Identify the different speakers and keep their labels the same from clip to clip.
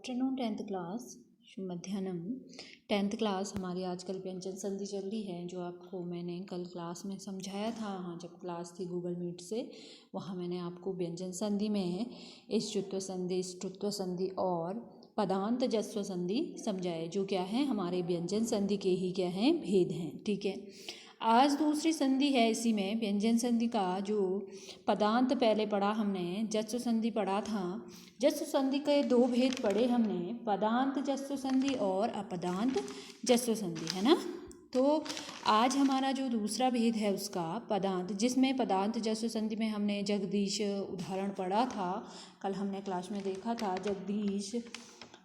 Speaker 1: Afternoon 10th class शुभ मध्याह्नम। 10th class हमारी आजकल व्यंजन संधि चल रही है, जो आपको मैंने कल क्लास में समझाया था। हाँ, जब क्लास थी गूगल मीट से, वहाँ मैंने आपको व्यंजन संधि में इष्टुत्व संधि, इष्टुत्व संधि और पदांत जस्व संधि समझाए, जो क्या है हमारे व्यंजन संधि के ही क्या हैं भेद हैं। ठीक है, आज दूसरी संधि है इसी में व्यंजन संधि का। जो पदांत पहले पढ़ा हमने, जस्व संधि पढ़ा था। जस्व संधि के दो भेद पढ़े हमने, पदांत जस्व संधि और अपदांत जस्व संधि, है ना। तो आज हमारा जो दूसरा भेद है उसका पदांत, जिसमें पदांत जस्व संधि में हमने जगदीश उदाहरण पढ़ा था। कल हमने क्लास में देखा था जगदीश,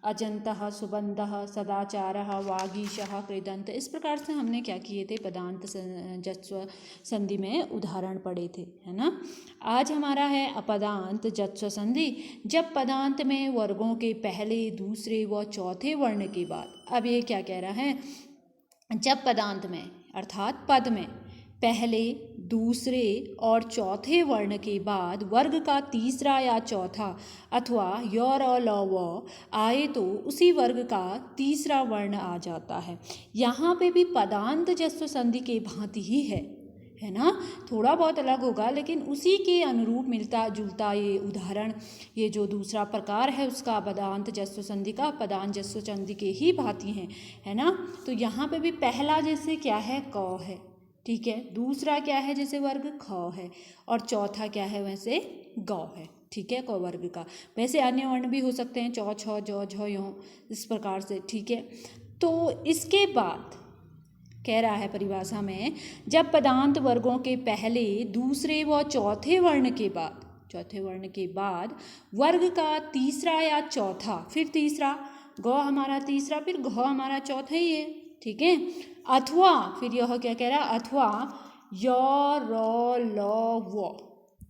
Speaker 1: अजंतः, सुबंधः, सदाचारः, वागीशः, कृदंत। इस प्रकार से हमने क्या किए थे, पदांत जस्व संधि में उदाहरण पढ़े थे, है ना। आज हमारा है अपदांत जस्व संधि, जब पदांत में वर्गों के पहले, दूसरे व चौथे वर्ण के बाद। अब ये क्या कह रहा है, जब पदांत में अर्थात पद में पहले, दूसरे और चौथे वर्ण के बाद वर्ग का तीसरा या चौथा अथवा य र ल व आए तो उसी वर्ग का तीसरा वर्ण आ जाता है। यहाँ पे भी पदांत जस्व संधि के भांति ही है ना। थोड़ा बहुत अलग होगा, लेकिन उसी के अनुरूप मिलता जुलता ये उदाहरण, ये जो दूसरा प्रकार है उसका पदांत जस्व संधि का, पदांत जस्व संधि के ही भांति हैं, है ना। तो यहाँ पे भी पहला जैसे क्या है, क है, ठीक है। दूसरा क्या है, जैसे वर्ग ख है, और चौथा क्या है, वैसे ग है, ठीक है, क वर्ग का। वैसे अन्य वर्ण भी हो सकते हैं, चौ, छ, जौ, झ, यो, इस प्रकार से, ठीक है। तो इसके बाद कह रहा है परिभाषा में, जब पदांत वर्गों के पहले, दूसरे व चौथे वर्ण के बाद वर्ग का तीसरा या चौथा, फिर तीसरा, ग हमारा तीसरा, फिर घ हमारा चौथा ही है, ठीक है। अथवा, फिर यह क्या कह रहा है, अथवा य र ल व,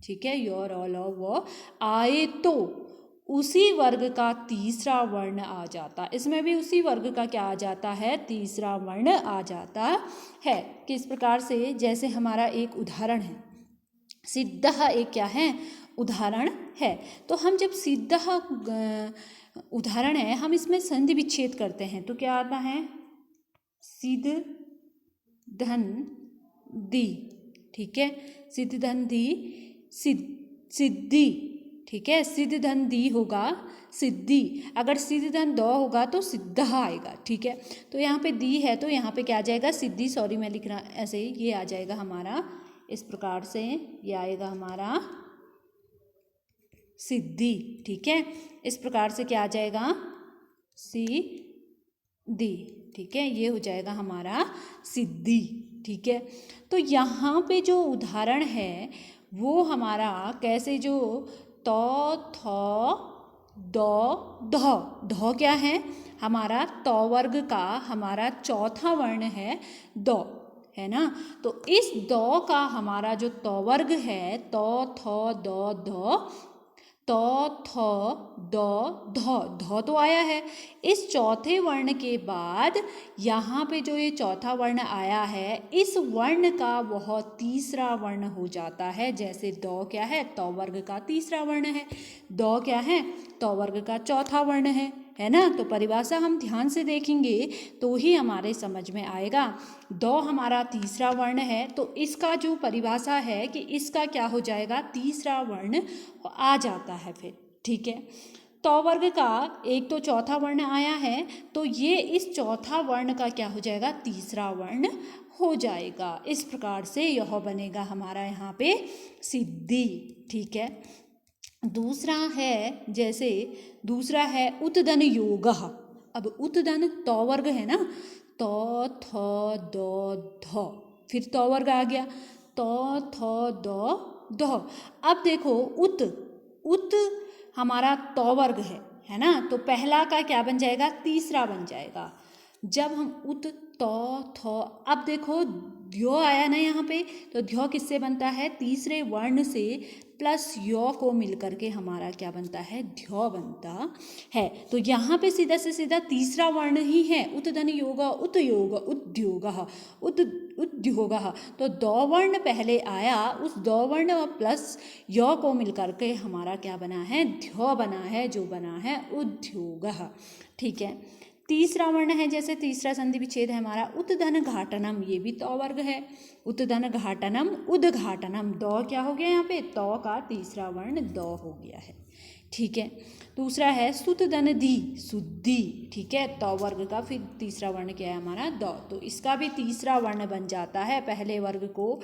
Speaker 1: ठीक है, य र ल व आए तो उसी वर्ग का तीसरा वर्ण आ जाता। इसमें भी उसी वर्ग का क्या आ जाता है, तीसरा वर्ण आ जाता है। किस प्रकार से, जैसे हमारा एक उदाहरण है, सिद्धः एक क्या है, उदाहरण है। तो हम जब सिद्धः उदाहरण है, हम इसमें संधि विच्छेद करते हैं तो क्या आता है, सिद्ध धन दी, ठीक है, सिद्ध धन दी, सिद्धि, ठीक है। सिद्ध धन दी होगा सिद्धि, अगर सिद्ध धन द होगा तो सिद्ध आएगा, ठीक है। तो यहाँ पे दी है तो यहाँ पे क्या आ जाएगा, सिद्धि, सॉरी मैं लिख रहा ऐसे ही, ये आ जाएगा हमारा इस प्रकार से, ये आएगा हमारा सिद्धि, ठीक है। इस प्रकार से क्या आ जाएगा, सिद्धि, ठीक है, ये हो जाएगा हमारा सिद्धि, ठीक है। तो यहाँ पे जो उदाहरण है वो हमारा कैसे, जो त, थ, द, ध क्या है हमारा, त वर्ग का हमारा चौथा वर्ण है द, है ना। तो इस द का हमारा जो त वर्ग है, त, थ, द, ध, त, थ, द, ध तो आया है। इस चौथे वर्ण के बाद यहाँ पे जो ये चौथा वर्ण आया है, इस वर्ण का वह तीसरा वर्ण हो जाता है। जैसे द क्या है, त वर्ग का तीसरा वर्ण है, द क्या है, त वर्ग का चौथा वर्ण है ना। तो परिभाषा हम ध्यान से देखेंगे तो ही हमारे समझ में आएगा। द हमारा तीसरा वर्ण है, तो इसका जो परिभाषा है कि इसका क्या हो जाएगा, तीसरा वर्ण आ जाता है फिर, ठीक है। त वर्ग का एक तो चौथा वर्ण आया है, तो ये इस चौथा वर्ण का क्या हो जाएगा, तीसरा वर्ण हो जाएगा। इस प्रकार से यह बनेगा हमारा यहाँ पे सिद्धि, ठीक है। दूसरा है, जैसे दूसरा है उत्तधन योगः। अब उत्तधन त वर्ग है ना, त, थ, द, ध, फिर त वर्ग आ गया, त, थ, द, ध। अब देखो उत हमारा त वर्ग है ना। तो पहला का क्या बन जाएगा, तीसरा बन जाएगा। जब हम उत तो थो, अब देखो ध्यो आया ना यहाँ पे, तो ध्यो किससे बनता है, तीसरे वर्ण से प्लस यो को मिलकर के हमारा क्या बनता है, ध्यो बनता है। तो यहाँ पे सीधा से सीधा तीसरा वर्ण ही है, उत्धन योग उत्योग उद्योग उद्योग। तो दो वर्ण पहले आया, उस दो वर्ण प्लस यो को मिलकर के हमारा क्या बना है, ध्यो बना है, जो बना है उद्योग। ठीक है, तीसरा वर्ण है, जैसे तीसरा संधि विच्छेद है हमारा उत्धन घाटनम, ये भी तो वर्ग है, उत्धन घाटनम उद्घाटनम, दो क्या हो गया यहाँ पे, तो का तीसरा वर्ण दो हो गया है। ठीक है, दूसरा है सुतधन धी, शुद्धि। ठीक है, तो वर्ग का फिर तीसरा वर्ण क्या है हमारा, दो, तो इसका भी तीसरा वर्ण बन जाता है, पहले वर्ग को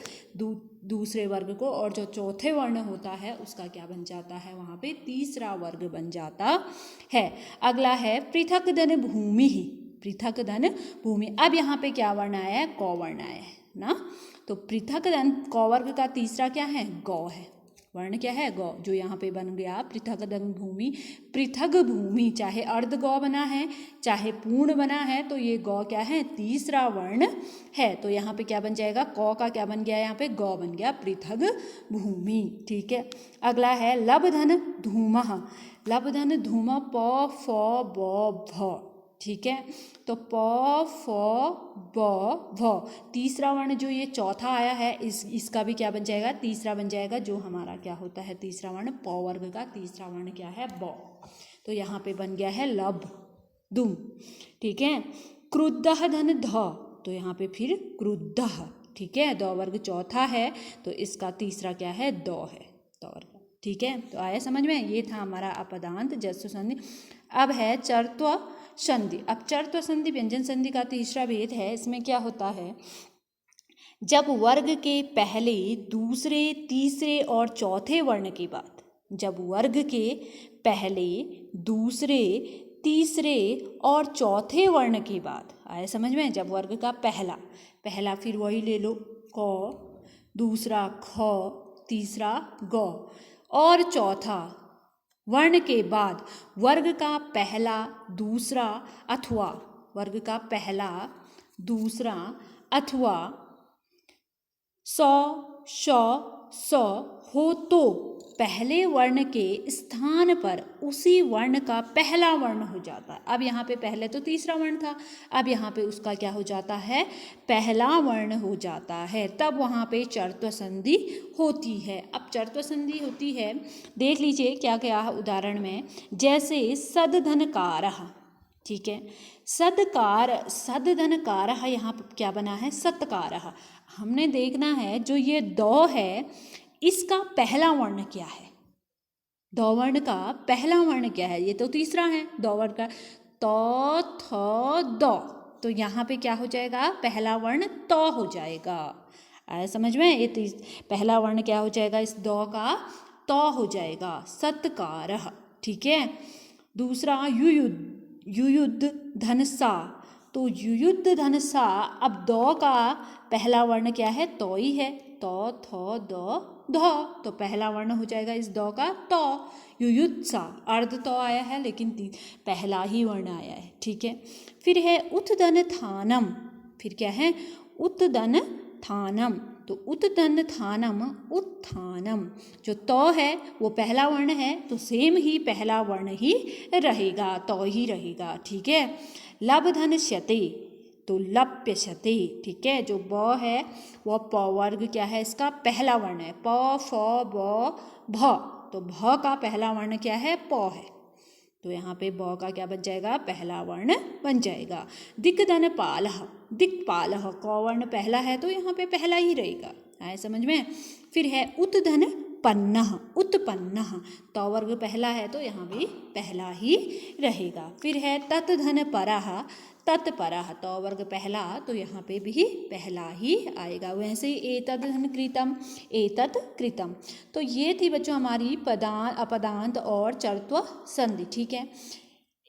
Speaker 1: दूसरे वर्ग को, और जो चौथे वर्ण होता है उसका क्या बन जाता है, वहाँ पे तीसरा वर्ग बन जाता है। अगला है पृथक धन भूमि, पृथक धन भूमि। अब यहाँ पे क्या वर्ण आया है, क वर्ण आया है ना, तो पृथक धन क वर्ग का तीसरा क्या है, गौ है, वर्ण क्या है, गौ, जो यहाँ पे बन गया पृथक धन भूमि। पृथक भूमि चाहे अर्ध गौ बना है चाहे पूर्ण बना है, तो ये गौ क्या है, तीसरा वर्ण है, तो यहाँ पे क्या बन जाएगा, क का क्या बन गया, यहाँ पे गौ बन गया, पृथक भूमि। ठीक है, अगला है लब्धन धूमः, लब्धन धूम प फ ब भ। ठीक है, तो प फ ब भ, तीसरा वर्ण जो ये चौथा आया है, इसका भी क्या बन जाएगा, तीसरा बन जाएगा, जो हमारा क्या होता है तीसरा वर्ण, प वर्ग का तीसरा वर्ण क्या है, ब, तो यहाँ पे बन गया है लब दुम। ठीक है, क्रुद्धः धन ध, तो यहाँ पे फिर क्रुद्धः। ठीक है, द वर्ग चौथा है, तो इसका तीसरा क्या है, दो है, द वर्ग। ठीक है, तो आया समझ में, ये था हमारा अपदांत जस्व संधि। अब है चरत्व संधि। अब चरत्व संधि व्यंजन संधि का तीसरा भेद है, इसमें क्या होता है, जब वर्ग के पहले दूसरे तीसरे और चौथे वर्ण के बाद, जब वर्ग के पहले दूसरे तीसरे और चौथे वर्ण के बाद, आया समझ में, जब वर्ग का पहला पहला फिर वही ले लो क, दूसरा ख, तीसरा ग, और चौथा वर्ण के बाद वर्ग का पहला दूसरा अथवा, वर्ग का पहला दूसरा अथवा सौ शौ सौ हो, तो पहले वर्ण के स्थान पर उसी वर्ण का पहला वर्ण हो जाता है। अब यहाँ पे पहले तो तीसरा वर्ण था, अब यहाँ पे उसका क्या हो जाता है, पहला वर्ण हो जाता है, तब वहाँ पे चरत्व संधि होती है। अब चरत्व संधि होती है, देख लीजिए क्या क्या उदाहरण में, जैसे सदधनकारः। ठीक है, सदधनकारः, यहाँ पर क्या बना है, सत्कारः। हमने देखना है जो ये दो है, इसका पहला वर्ण क्या है, दो वर्ण का पहला वर्ण क्या है, ये तो तीसरा है, दो वर्ण का तो थ दो, तो यहाँ पे क्या हो जाएगा, पहला वर्ण तो हो जाएगा। आया समझ में, ये पहला वर्ण क्या हो जाएगा, इस दो का तो हो जाएगा, सत्कारः। ठीक है, दूसरा युयुद्ध धनसा, तो युयुद्ध धनसा, अब दो का पहला वर्ण क्या है, तो ही है, तो थो दो ध, तो पहला वर्ण हो जाएगा इस दो का तो, युयुत्सा, अर्ध तो आया है लेकिन पहला ही वर्ण आया है। ठीक है, फिर है उत्धन थानम, फिर क्या है, उत्धन थानम, तो उत्धन थानम उत्थानम, जो तो है वो पहला वर्ण है, तो सेम ही पहला वर्ण ही रहेगा, तो ही रहेगा। ठीक है, लब्धन शते, तो लप्यशते। ठीक है, जो ब है वह प वर्ग क्या है, इसका पहला वर्ण है, प फ ब भ, तो भ का पहला वर्ण क्या है, प है, तो यहाँ पे ब का क्या बन जाएगा, पहला वर्ण बन जाएगा। दिक्धन पालः, दिक्पालः, क वर्ण पहला है तो यहाँ पे पहला ही रहेगा। आए समझ में। फिर है उत्धन पन्नः, उत्पन्नः, तो वर्ग पहला है तो यहाँ भी पहला ही रहेगा। फिर है तत्धन परः, तत्परः, तो वर्ग पहला तो यहाँ पे भी पहला ही आएगा। वैसे ही एतद् धन कृतम, एतत् कृतम। तो ये थी बच्चों हमारी पदांत अपदांत और चरत्व संधि। ठीक है,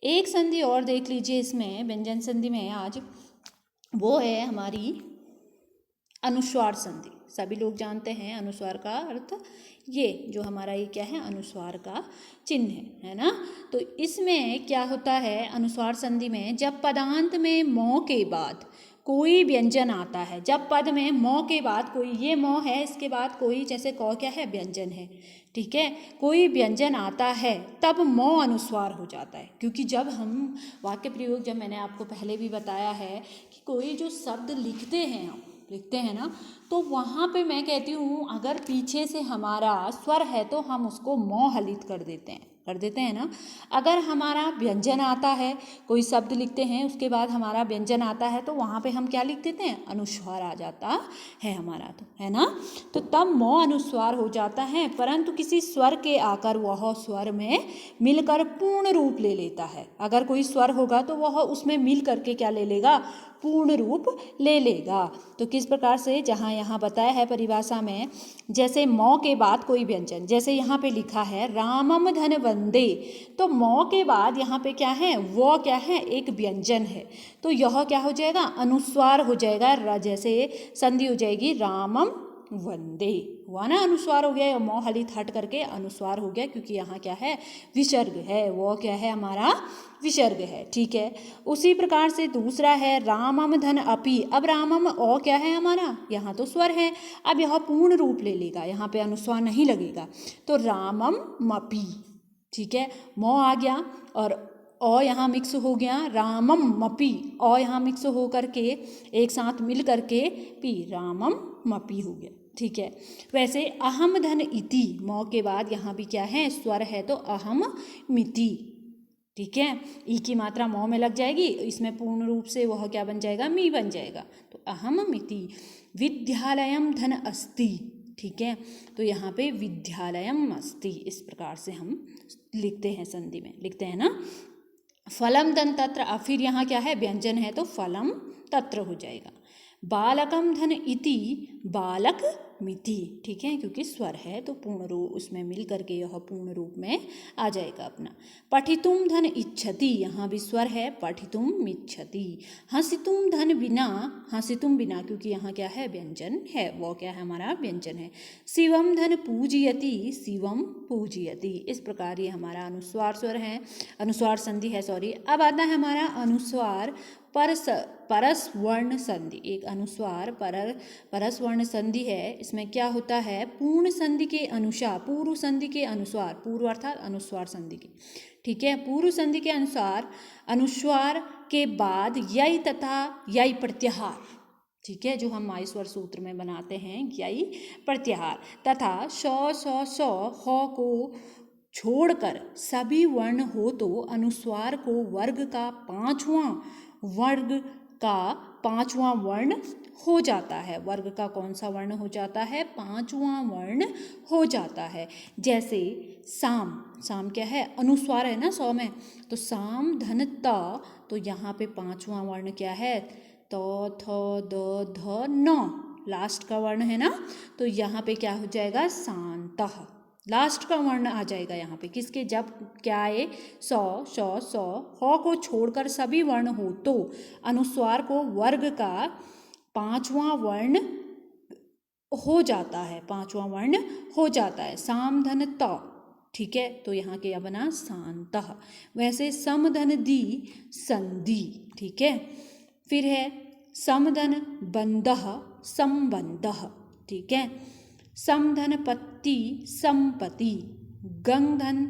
Speaker 1: एक संधि और देख लीजिए इसमें व्यंजन संधि में आज, वो है हमारी अनुस्वार संधि सभी लोग जानते हैं। अनुस्वार का अर्थ ये जो हमारा ये क्या है, अनुस्वार का चिन्ह है ना। तो इसमें क्या होता है अनुस्वार संधि में, जब पदांत में मौ के बाद कोई व्यंजन आता है, जब पद में मौ के बाद कोई, ये मौ है, इसके बाद कोई, जैसे क क्या है, व्यंजन है, ठीक है, कोई व्यंजन आता है तब मौ अनुस्वार हो जाता है। क्योंकि जब हम वाक्य प्रयोग, जब मैंने आपको पहले भी बताया है कि कोई जो शब्द लिखते हैं हम, लिखते हैं ना, तो वहाँ पे मैं कहती हूँ अगर पीछे से हमारा स्वर है तो हम उसको मौ हलित कर देते हैं ना। अगर हमारा व्यंजन आता है, कोई शब्द लिखते हैं उसके बाद हमारा व्यंजन आता है, तो वहाँ पे हम क्या लिख देते हैं, अनुस्वार आ जाता है हमारा, तो है ना। तो तब मौ अनुस्वार हो जाता है, परंतु किसी स्वर के आकर वह स्वर में मिलकर पूर्ण रूप ले लेता है। अगर कोई स्वर होगा तो वह उसमें मिल करके क्या ले लेगा, पूर्ण रूप ले लेगा। तो किस प्रकार से, जहाँ यहाँ बताया है परिभाषा में, जैसे मौ के बाद कोई व्यंजन, जैसे यहाँ पे लिखा है रामम धन वंदे, तो मौ के बाद यहाँ पे क्या है, वो क्या है, एक व्यंजन है, तो यह क्या हो जाएगा, अनुस्वार हो जाएगा। जैसे संधि हो जाएगी रामम वंदे, हुआ ना, अनुस्वार हो गया, मौ हलित हट करके अनुस्वार हो गया, क्योंकि यहाँ क्या है, विसर्ग है, वो क्या है, हमारा विसर्ग है, ठीक है। उसी प्रकार से दूसरा है रामम धन अपि। अब रामम ओ क्या है हमारा, यहाँ तो स्वर है, अब यह पूर्ण रूप ले लेगा, यहाँ पे अनुस्वार नहीं लगेगा, तो रामम मपि, ठीक है, मौ आ गया और ओ यहाँ मिक्स हो गया, रामम मपि, ओ यहाँ मिक्स हो करके एक साथ मिल करके पी, रामम मपि हो गया, ठीक है। वैसे अहम धन इति, मौ के बाद यहाँ भी क्या है, स्वर है, तो अहम मिति, ठीक है, ई की मात्रा मौ में लग जाएगी, इसमें पूर्ण रूप से वह क्या बन जाएगा, मी बन जाएगा, तो अहम मिति। विद्यालयम धन अस्ति, ठीक है, तो यहाँ पे विद्यालयम अस्ति, इस प्रकार से हम लिखते हैं, संधि में लिखते हैं ना। फलम धन तत्र, फिर यहाँ क्या है, व्यंजन है, तो फलम तत्र हो जाएगा। बालकम धन इति, बालक मिति, ठीक है, क्योंकि स्वर है तो पूर्ण रूप उसमें मिल करके यह पूर्ण रूप में आ जाएगा अपना। पठितुम धन इच्छति, यहाँ भी स्वर है, पठितुम इच्छति। हंसितुम धन बिना, हंसितुम बिना, क्योंकि यहाँ क्या है, व्यंजन है, वो क्या है, हमारा व्यंजन है। शिवम धन पूजयति, शिवम पूजयति, इस प्रकार ये हमारा अनुस्वार स्वर है, अनुस्वार संधि है, सॉरी। अब आता है हमारा अनुस्वार परस्वर्ण संधि, एक अनुस्वार परस्वर्ण संधि है। इसमें क्या होता है, पूर्ण संधि के अनुसार, पूर्व संधि के अनुसार, पूर्व अर्थात अनुस्वार संधि के, ठीक है, पूर्व संधि के अनुसार अनुस्वार के बाद यय तथा यय प्रत्याहार, ठीक है, जो हम माहेश्वर सूत्र में बनाते हैं, यय प्रत्याहार तथा सौ हो को छोड़कर सभी वर्ण हो तो अनुस्वार को वर्ग का पांचवां वर्ण हो जाता है। वर्ग का कौन सा वर्ण हो जाता है, पांचवां वर्ण हो जाता है। जैसे साम, साम क्या है, अनुस्वार है ना 100 में, तो साम धन त, तो यहाँ पे पांचवां वर्ण क्या है, तो थ द ध न, लास्ट का वर्ण है ना, तो यहाँ पे क्या हो जाएगा, शांतः, लास्ट का वर्ण आ जाएगा यहाँ पे, किसके, जब क्या है, सौ हो को छोड़कर सभी वर्ण हो तो अनुस्वार को वर्ग का पांचवां वर्ण हो जाता है, पांचवां वर्ण हो जाता है। साम धन त, ठीक है, तो यहाँ क्या बना, शांतः। वैसे समधन दी संधि, ठीक है, फिर है समधन बंधः संबंधः, ठीक है, समधन पत्ति संपत्ति, गंगधन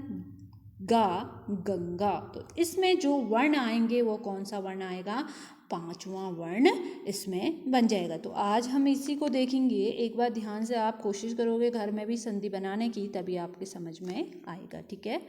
Speaker 1: गा गंगा, तो इसमें जो वर्ण आएंगे वो कौन सा वर्ण आएगा, पांचवां वर्ण इसमें बन जाएगा। तो आज हम इसी को देखेंगे, एक बार ध्यान से आप कोशिश करोगे घर में भी संधि बनाने की, तभी आपके समझ में आएगा, ठीक है।